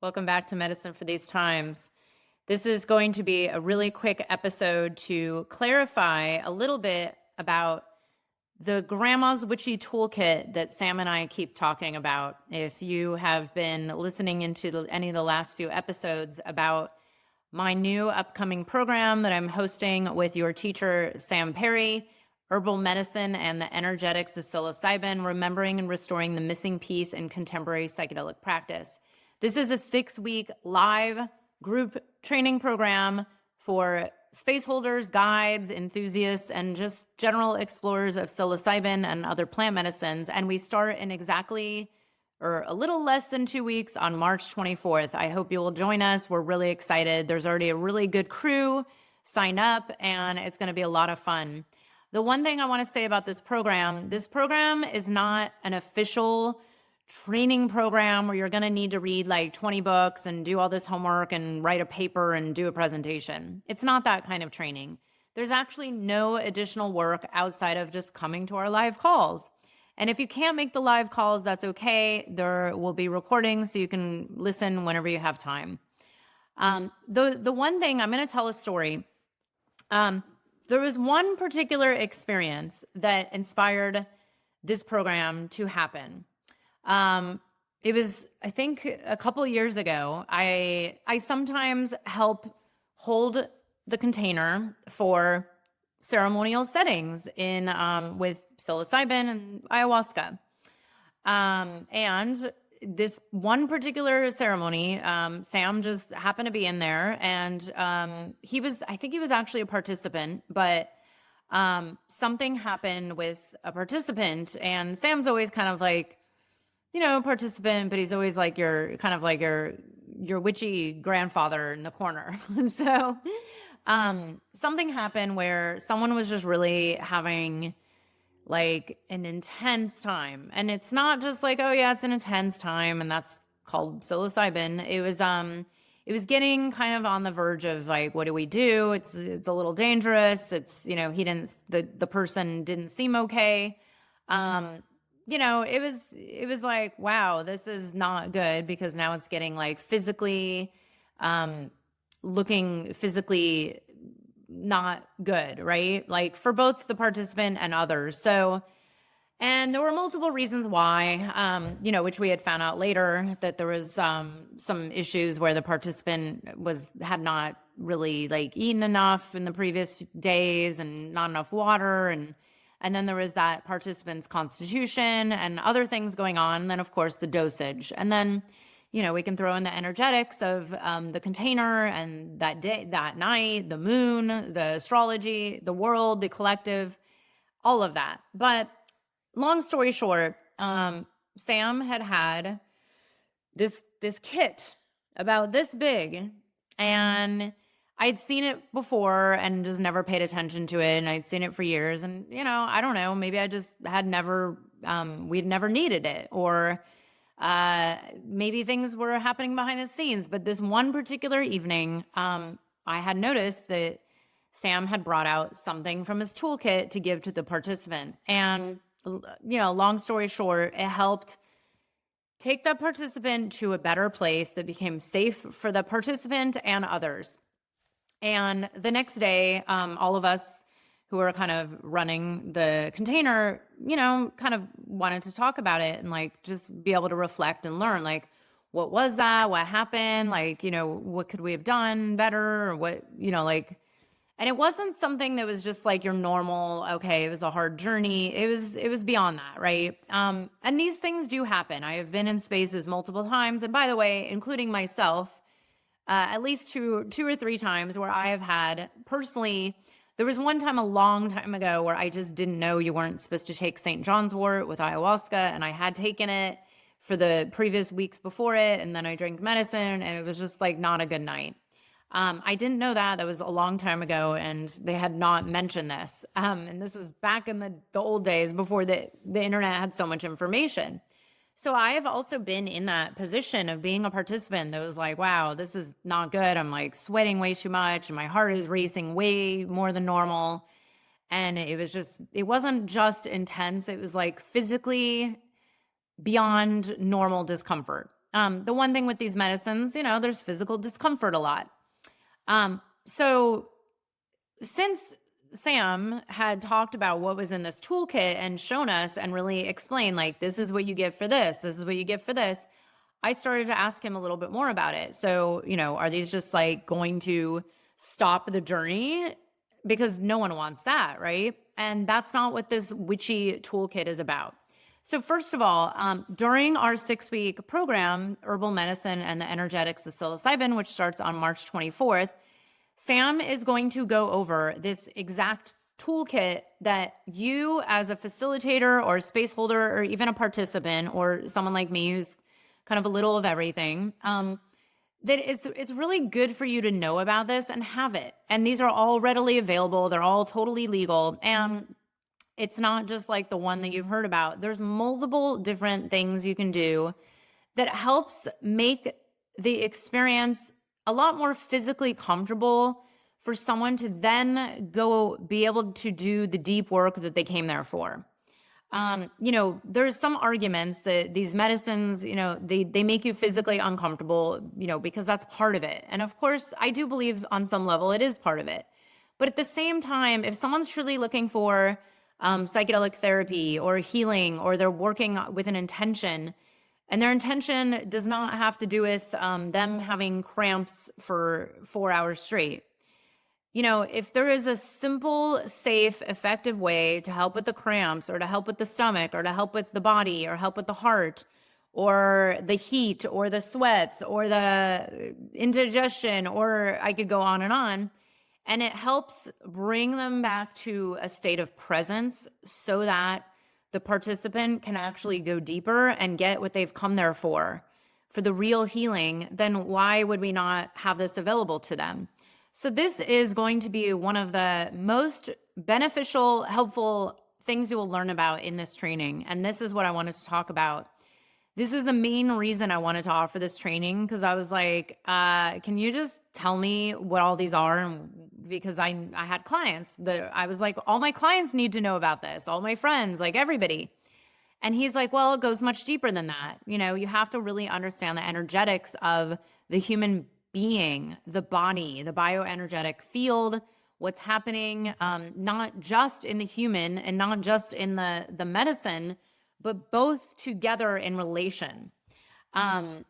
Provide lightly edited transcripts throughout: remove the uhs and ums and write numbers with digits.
Welcome back to Medicine for These Times. This is going to be a really quick episode to clarify a little bit about the Grandma's Witchy Toolkit that Sam and I keep talking about. If you have been listening into any of the last few episodes about my new upcoming program that I'm hosting with your teacher, Sam Perry, Herbal Medicine and the Energetics of Psilocybin, Remembering and Restoring the Missing Piece in Contemporary Psychedelic Practice. This is a 6-week live group training program for space holders, guides, enthusiasts, and just general explorers of psilocybin and other plant medicines. And we start in exactly or a little less than 2 weeks on March 24th. I hope you will join us. We're really excited. There's already a really good crew. Sign up, and it's going to be a lot of fun. The one thing I want to say about this program is not an official training program where you're going to need to read like 20 books and do all this homework and write a paper and do a presentation. It's not that kind of training. There's actually no additional work outside of just coming to our live calls. And if you can't make the live calls, that's okay. There will be recordings so you can listen whenever you have time. The one thing, I'm going to tell a story. There was one particular experience that inspired this program to happen. It was, I think, a couple years ago. I sometimes help hold the container for ceremonial settings in with psilocybin and ayahuasca. And this one particular ceremony, Sam just happened to be in there, and I think he was actually a participant, but something happened with a participant, and Sam's always kind of like, participant, but he's always like your witchy grandfather in the corner. So something happened where someone was just really having like an intense time. And it's not just like, oh yeah, it's an intense time and that's called psilocybin. It was getting kind of on the verge of like, what do we do? It's a little dangerous. It's, the person didn't seem okay. It was like, wow, this is not good, because now it's getting like physically, looking physically not good, right? Like for both the participant and others. So, and there were multiple reasons why, which we had found out later, that there was some issues where the participant had not really like eaten enough in the previous days and not enough water, and then there was that participant's constitution and other things going on. And then, of course, the dosage. And then, we can throw in the energetics of the container and that day, that night, the moon, the astrology, the world, the collective, all of that. But long story short, Sam had this kit about this big, and I'd seen it before and just never paid attention to it. And I'd seen it for years. And, I don't know, maybe I just had we'd never needed it, or maybe things were happening behind the scenes. But this one particular evening, I had noticed that Sam had brought out something from his toolkit to give to the participant. And, long story short, it helped take the participant to a better place that became safe for the participant and others. And the next day, all of us who were kind of running the container, kind of wanted to talk about it and like just be able to reflect and learn, like, what was that? What happened? Like, what could we have done better? Or what, and it wasn't something that was just like your normal, okay, it was a hard journey. It was beyond that, right? And these things do happen. I have been in spaces multiple times. And by the way, including myself, at least two or three times where I have had personally, there was one time a long time ago where I just didn't know you weren't supposed to take St. John's wort with ayahuasca, and I had taken it for the previous weeks before it, and then I drank medicine, and it was just like not a good night. I didn't know that. That was a long time ago, and they had not mentioned this. And this was back in the old days before the internet had so much information. So I have also been in that position of being a participant that was like, wow, this is not good. I'm like sweating way too much, and my heart is racing way more than normal. And it wasn't just intense. It was like physically beyond normal discomfort. The one thing with these medicines, there's physical discomfort a lot. So since Sam had talked about what was in this toolkit and shown us and really explained, like, this is what you get for this, this is what you get for this, I started to ask him a little bit more about it. So, are these just like going to stop the journey? Because no one wants that, right? And that's not what this Witchy Toolkit is about. So first of all, during our 6-week program, Herbal Medicine and the Energetics of Psilocybin, which starts on March 24th, Sam is going to go over this exact toolkit that you as a facilitator or a space holder or even a participant or someone like me who's kind of a little of everything, that it's really good for you to know about this and have it. And these are all readily available. They're all totally legal. And it's not just like the one that you've heard about. There's multiple different things you can do that helps make the experience a lot more physically comfortable for someone to then go be able to do the deep work that they came there for. There's some arguments that these medicines, they make you physically uncomfortable, because that's part of it. And of course, I do believe on some level it is part of it. But at the same time, if someone's truly looking for psychedelic therapy or healing, or they're working with an intention, and their intention does not have to do with them having cramps for 4 hours straight. If there is a simple, safe, effective way to help with the cramps or to help with the stomach or to help with the body or help with the heart or the heat or the sweats or the indigestion, or I could go on, and it helps bring them back to a state of presence so that the participant can actually go deeper and get what they've come there for the real healing, then why would we not have this available to them? So this is going to be one of the most beneficial, helpful things you will learn about in this training. And this is what I wanted to talk about. This is the main reason I wanted to offer this training, because I was like, can you just tell me what all these are? And because I had clients that I was like, all my clients need to know about this, all my friends, like everybody. And he's like, well, it goes much deeper than that. You have to really understand the energetics of the human being, the body, the bioenergetic field, what's happening, not just in the human and not just in the medicine, but both together in relation. Many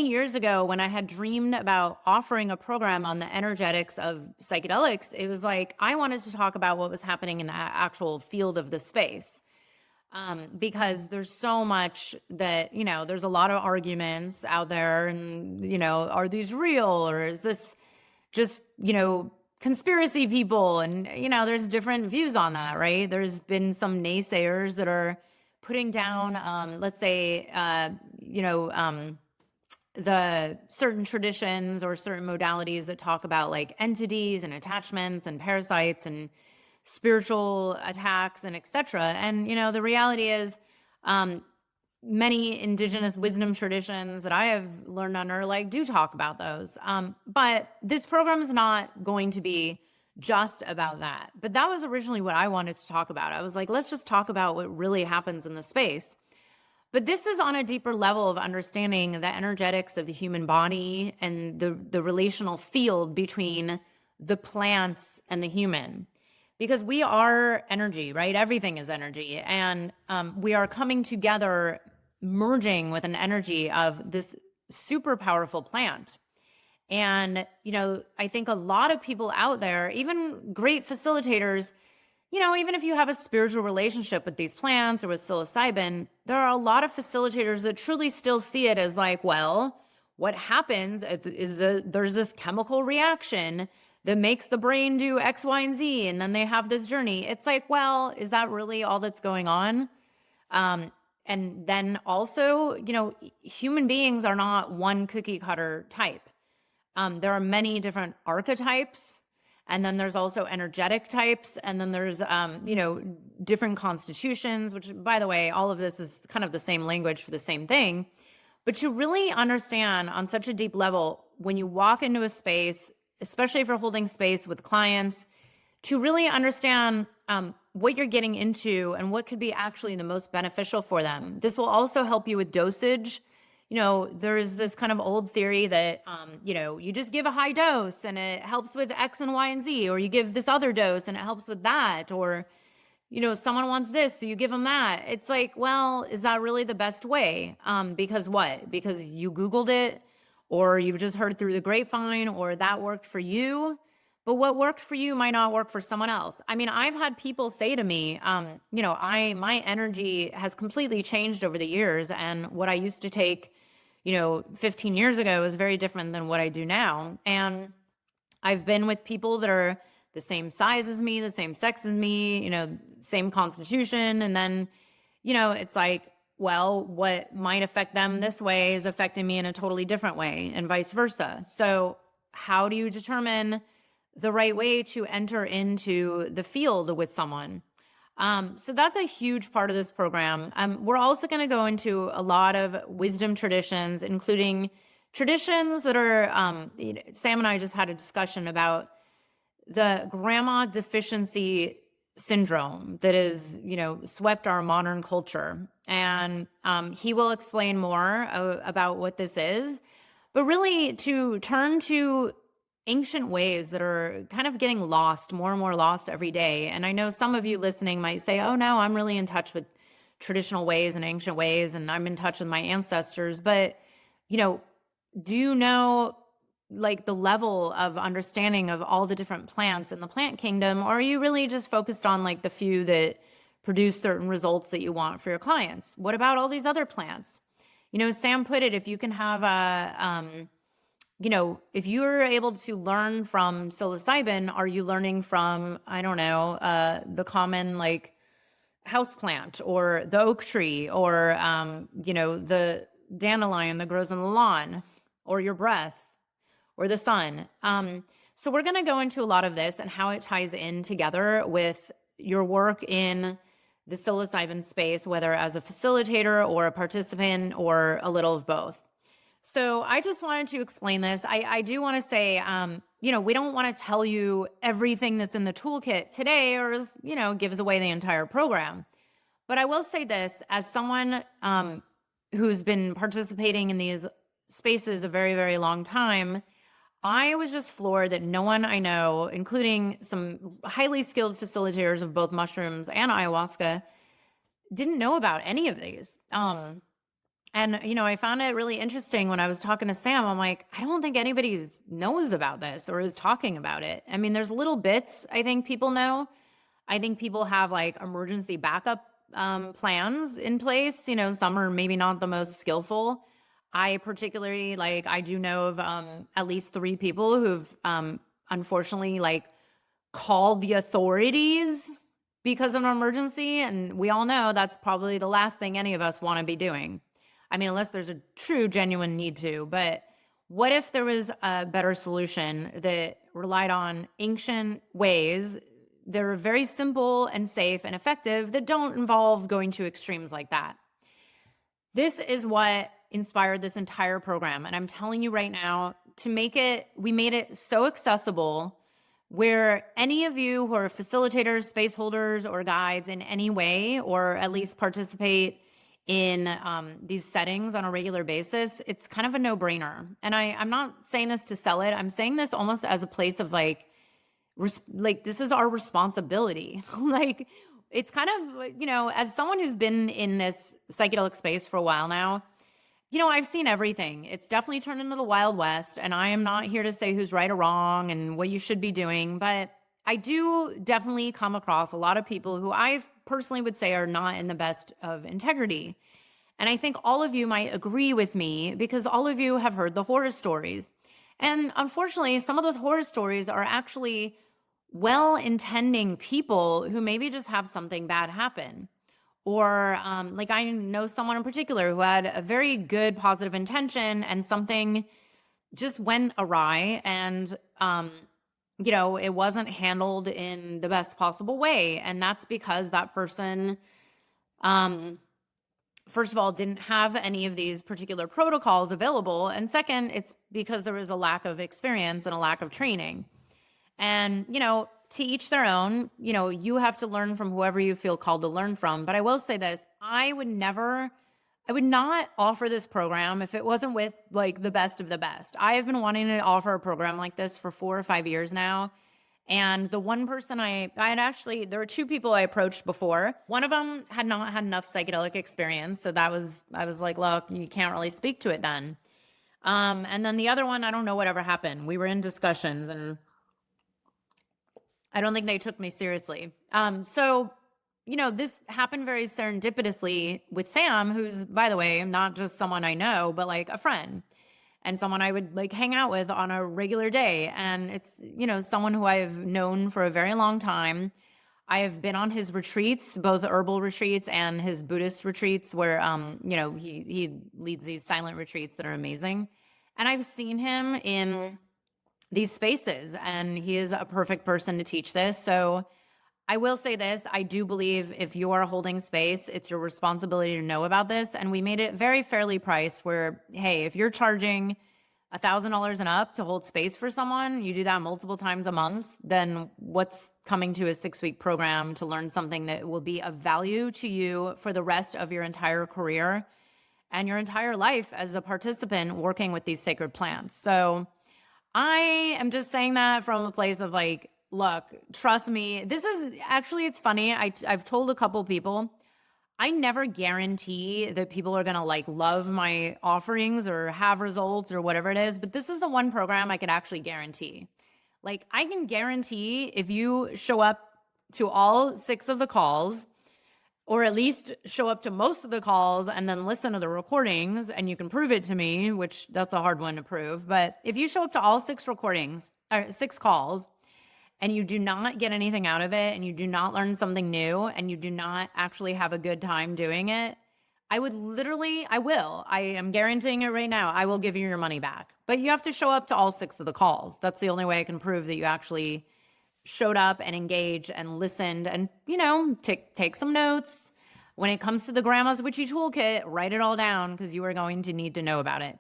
years ago, when I had dreamed about offering a program on the energetics of psychedelics, it was like I wanted to talk about what was happening in the actual field of the space. Because there's so much that, there's a lot of arguments out there and, are these real, or is this just, conspiracy people? And, there's different views on that, right? There's been some naysayers that are putting down, let's say, the certain traditions or certain modalities that talk about like entities and attachments and parasites and spiritual attacks and etc. And, the reality is, many indigenous wisdom traditions that I have learned under do talk about those. But this program is not going to be just about that. But that was originally what I wanted to talk about. I was like, let's just talk about what really happens in the space. But this is on a deeper level of understanding the energetics of the human body and the relational field between the plants and the human. Because we are energy, right? Everything is energy. And we are coming together, merging with an energy of this super powerful plant. And, I think a lot of people out there, even great facilitators, even if you have a spiritual relationship with these plants or with psilocybin, there are a lot of facilitators that truly still see it as like, well, what happens is there's this chemical reaction that makes the brain do X, Y, and Z, and then they have this journey. It's like, well, is that really all that's going on? And then also, human beings are not one cookie cutter type. There are many different archetypes. And then there's also energetic types. And then there's, different constitutions, which, by the way, all of this is kind of the same language for the same thing. But to really understand on such a deep level, when you walk into a space, especially if you're holding space with clients, to really understand what you're getting into and what could be actually the most beneficial for them. This will also help you with dosage. There is this kind of old theory that, you just give a high dose and it helps with X and Y and Z, or you give this other dose and it helps with that, or, someone wants this, so you give them that. It's like, well, is that really the best way? Because what? Because you Googled it, or you've just heard through the grapevine, or that worked for you. But what worked for you might not work for someone else. I mean, I've had people say to me, my energy has completely changed over the years, and what I used to take, 15 years ago is very different than what I do now. And I've been with people that are the same size as me, the same sex as me, same constitution. And then, it's like, well, what might affect them this way is affecting me in a totally different way, and vice versa. So how do you determine the right way to enter into the field with someone? So that's a huge part of this program. We're also going to go into a lot of wisdom traditions, including traditions that are, Sam and I just had a discussion about the grandma deficiency syndrome that is, swept our modern culture. And he will explain more about what this is, but really to turn to ancient ways that are kind of getting lost, more and more lost every day. And I know some of you listening might say, oh no, I'm really in touch with traditional ways and ancient ways, and I'm in touch with my ancestors. But, do you know like the level of understanding of all the different plants in the plant kingdom? Or are you really just focused on like the few that produce certain results that you want for your clients? What about all these other plants? Sam put it, if you can have if you're able to learn from psilocybin, are you learning from, I don't know, the common like house plant, or the oak tree, or, the dandelion that grows on the lawn, or your breath, or the sun? So we're going to go into a lot of this and how it ties in together with your work in the psilocybin space, whether as a facilitator or a participant or a little of both. So I just wanted to explain this. I do want to say, we don't want to tell you everything that's in the toolkit today, or, gives away the entire program. But I will say this, as someone who's been participating in these spaces a very, very long time, I was just floored that no one I know, including some highly skilled facilitators of both mushrooms and ayahuasca, didn't know about any of these. And, I found it really interesting when I was talking to Sam. I'm like, I don't think anybody knows about this or is talking about it. I mean, there's little bits I think people know. I think people have like emergency backup plans in place. Some are maybe not the most skillful. I particularly, I do know of at least 3 people who've unfortunately called the authorities because of an emergency. And we all know that's probably the last thing any of us want to be doing. I mean, unless there's a true, genuine need to. But what if there was a better solution that relied on ancient ways that are very simple and safe and effective, that don't involve going to extremes like that? This is what inspired this entire program. And I'm telling you right now, we made it so accessible where any of you who are facilitators, space holders, or guides in any way, or at least participate in these settings on a regular basis, it's kind of a no-brainer. And I'm not saying this to sell it. I'm saying this almost as a place of this is our responsibility. It's kind of, as someone who's been in this psychedelic space for a while now, I've seen everything. It's definitely turned into the Wild West, and I am not here to say who's right or wrong and what you should be doing, but I do definitely come across a lot of people who I personally would say are not in the best of integrity. And I think all of you might agree with me because all of you have heard the horror stories. And unfortunately, some of those horror stories are actually well-intending people who maybe just have something bad happen. Or I know someone in particular who had a very good positive intention and something just went awry, and it wasn't handled in the best possible way. And that's because that person, first of all, didn't have any of these particular protocols available. And second, it's because there was a lack of experience and a lack of training. And, to each their own. You know, you have to learn from whoever you feel called to learn from. But I will say this, I would not offer this program if it wasn't with like the best of the best. I have been wanting to offer a program like this for 4 or 5 years now. And the one person I had actually, there were 2 people I approached before. One of them had not had enough psychedelic experience. So I was like, look, you can't really speak to it then. And then the other one, I don't know whatever happened. We were in discussions and I don't think they took me seriously. So, you know, this happened very serendipitously with Sam, who's, by the way, not just someone I know, but like a friend and someone I would like hang out with on a regular day. And it's, you know, someone who I've known for a very long time. I have been on his retreats, both herbal retreats and his Buddhist retreats, where, you know, he leads these silent retreats that are amazing. And I've seen him in these spaces, and he is a perfect person to teach this. So I will say this, I do believe if you are holding space, it's your responsibility to know about this. And we made it very fairly priced where, hey, if you're charging $1,000 and up to hold space for someone, you do that multiple times a month, then what's coming to a 6-week program to learn something that will be of value to you for the rest of your entire career and your entire life as a participant working with these sacred plants. So I am just saying that from a place of like, look, trust me. This is actually, it's funny. I've told a couple people, I never guarantee that people are going to like love my offerings or have results or whatever it is. But this is the one program I could actually guarantee. Like I can guarantee if you show up to all 6 of the calls, or at least show up to most of the calls and then listen to the recordings, and you can prove it to me, which that's a hard one to prove. But if you show up to all 6 recordings or 6 calls, and you do not get anything out of it, and you do not learn something new, and you do not actually have a good time doing it, I am guaranteeing it right now. I will give you your money back. But you have to show up to all 6 of the calls. That's the only way I can prove that you actually showed up and engaged and listened and, you know, take some notes. When it comes to the Grandma's Witchy Toolkit, write it all down because you are going to need to know about it.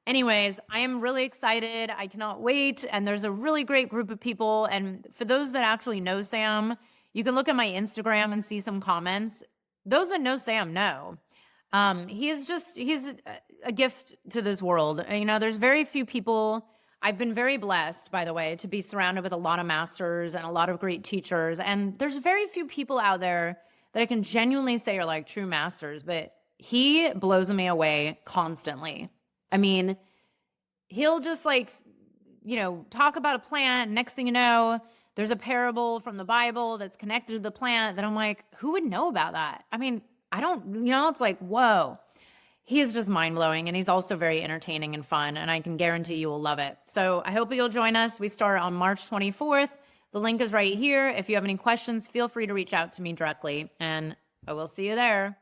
Anyways, I am really excited. I cannot wait. And there's a really great group of people. And for those that actually know Sam, you can look at my Instagram and see some comments. Those that know Sam know. He's a gift to this world. You know, there's very few people. I've been very blessed, by the way, to be surrounded with a lot of masters and a lot of great teachers. And there's very few people out there that I can genuinely say are like true masters, but he blows me away constantly. I mean, he'll just like, you know, talk about a plant. Next thing you know, there's a parable from the Bible that's connected to the plant that I'm like, who would know about that? I mean, I don't, you know, it's like, whoa. He is just mind-blowing, and he's also very entertaining and fun, and I can guarantee you will love it. So I hope you'll join us. We start on March 24th. The link is right here. If you have any questions, feel free to reach out to me directly, and I will see you there.